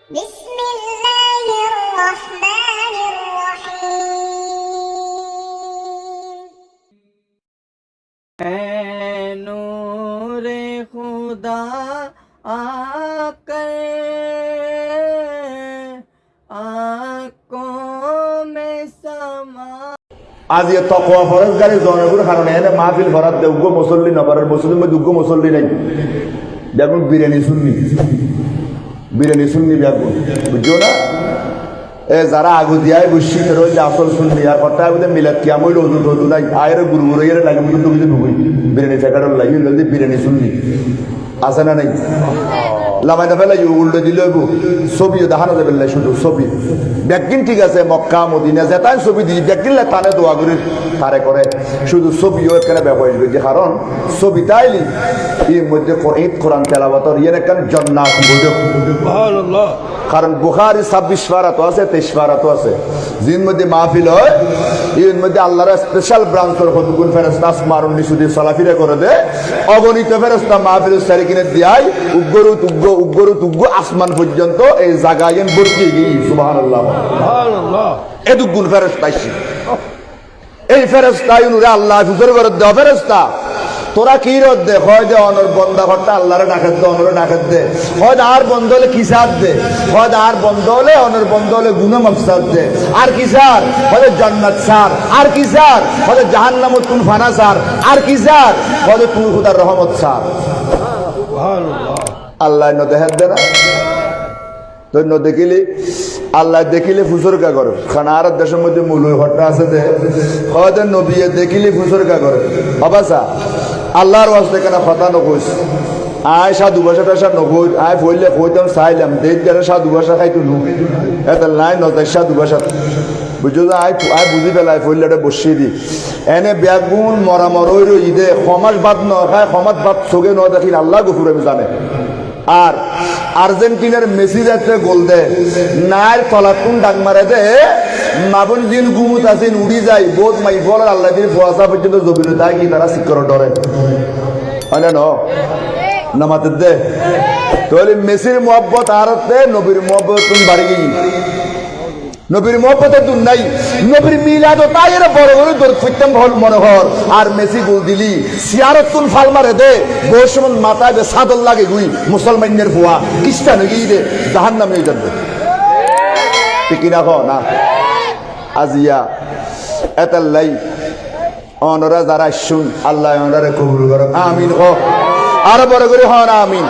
بسم الله الرحمن الرحيم नूरे खुदा आकर आँखों में समा আজ এ তকওয়া ফরজগারি জনগুর কারণে এনে মাহফিল ফরাত দে উগ্র মুসল্লি নবারের মুসলিম মধ্যে উগ্র মুসল্লি নাই দেখুন বিরিয়ানি শুননি দেখুন বুঝছো না এ যারা আগু দিয়াই বসছি ফেরো যে আসল শুননি আর কথা বুঝে মিলাদ কি আমি রোজু নাই আয়ের গুরু গুরু এর লাগে বুঝে তুমি ঢুকুই বিরিয়ানি ফেকার লাগে যদি বিরিয়ানি শুননি আছে না নাই লামাইনা ফেলাই উল্টো দিল ছবিও দেখানো যাবে না শুধু ছবি ব্যাগিন ঠিক আছে মক্কা মদিনা যেটাই ছবি দিই ব্যাগিনলে টানে দোয়া করে তারে করে শুধু ছবিও এখানে ব্যবহার করছে কারণ ছবি তাইলি এর মধ্যে ঈদ কোরআন তেলাওয়াতর ইয়ে একখান জান্নাত সুবহানাল্লাহ কারণ বুখারী 26 পারাতো আছে 23 পারাতো আছে জিন মধ্যে মাহফিল হয় এর মধ্যে আল্লাহর স্পেশাল ব্রাঞ্চের কতগুণ ফেরেশতা আসমানুন নিসুদি সালাফিরে করে দে অগণিত ফেরেশতা মাহফিলের সারিকিনে দিয়াই উগ্র আসমান পর্যন্ত এই জায়গায় ভর্তি গিয়ে সুবহানাল্লাহ এদুগুণ ফেরেশতা আইছে এই ফেরেশতা ইউনুরে আল্লাহ হুজুর করে দেওয়া ফেরেশতা তোরা কি রদ দে হয় যে অনর বন্ধা ঘরটা আল্লাহরে ডাকাত দে অনরে ডাকাত দে হয় আর বন্ধ হলে কিসার দে হয় আর বন্ধ হলে অনর বন্ধ হলে গুনাহ মাফসাদ দে আর কিসার হয় জান্নাত সার আর কিসার হয় জাহান্নামত কোন ফানা সার আর কিসার হয় তুই খোদার রহমত সার সুবহানাল্লাহ আল্লাহ ন দেখাত দে না তো ন দেখিলি আল্লাহ দেখিলে ফুসরকা করে খানা আর দেশের মধ্যে মূল ঘটনা আছে যে হয়তো নবী দেখিলে ফুসরকা করে অবাসা আল্লাহর ওয়াস্তে কেন কথা নকইস আয় সাধু ভাষা টাষা নকই আয় ফইলে কইতাম চাইলাম দেখ যারা সাধু ভাষা খাইতো নু এটা নাই নজাই সাধু ভাষা বুঝছো যে আয় বুঝি পেলাই ফইলেটা বসিয়ে দি এনে ব্যাগুন মরামর ওই ঈদে সমাজ বাদ নখায় সমাজ বাদ চোখে ন দেখিল আল্লাহ গফুর আমি জানে আর আর্জেন্টিনার মেসি যাতে গোল দে নাইর তলাকুন ডাক মারে দে মাবুন দিন গুমুত আছেন উড়ি যায় বোধ মাই ফল আল্লাহ দিন ফোয়াশা পর্যন্ত জবিন তাই কি তারা শিক্ষর ডরে হয় না নামাতে দে তাহলে মেসির মোহব্বত আরতে নবীর মোহব্বত তুমি বাড়ি গিয়ে নবীর মোহব্বতে তুই নাই নবীর মিলাদ তাই এর বড় বড় দর ফিরতাম ভল মনোহর আর মেসি গোল দিলি সিয়ারত তুন ফাল মারে দে বসমান মাথায় দে সাদল লাগে গুই মুসলমানের ভুয়া খ্রিস্টান গিয়ে দে জাহান্নামে হয়ে যাবে ঠিক না না আজিয়া এতাল্লাই অনরা যারা শুন আল্লাহ অনরে কবুল করুক আমিন ও আরো বড় করে হন আমিন।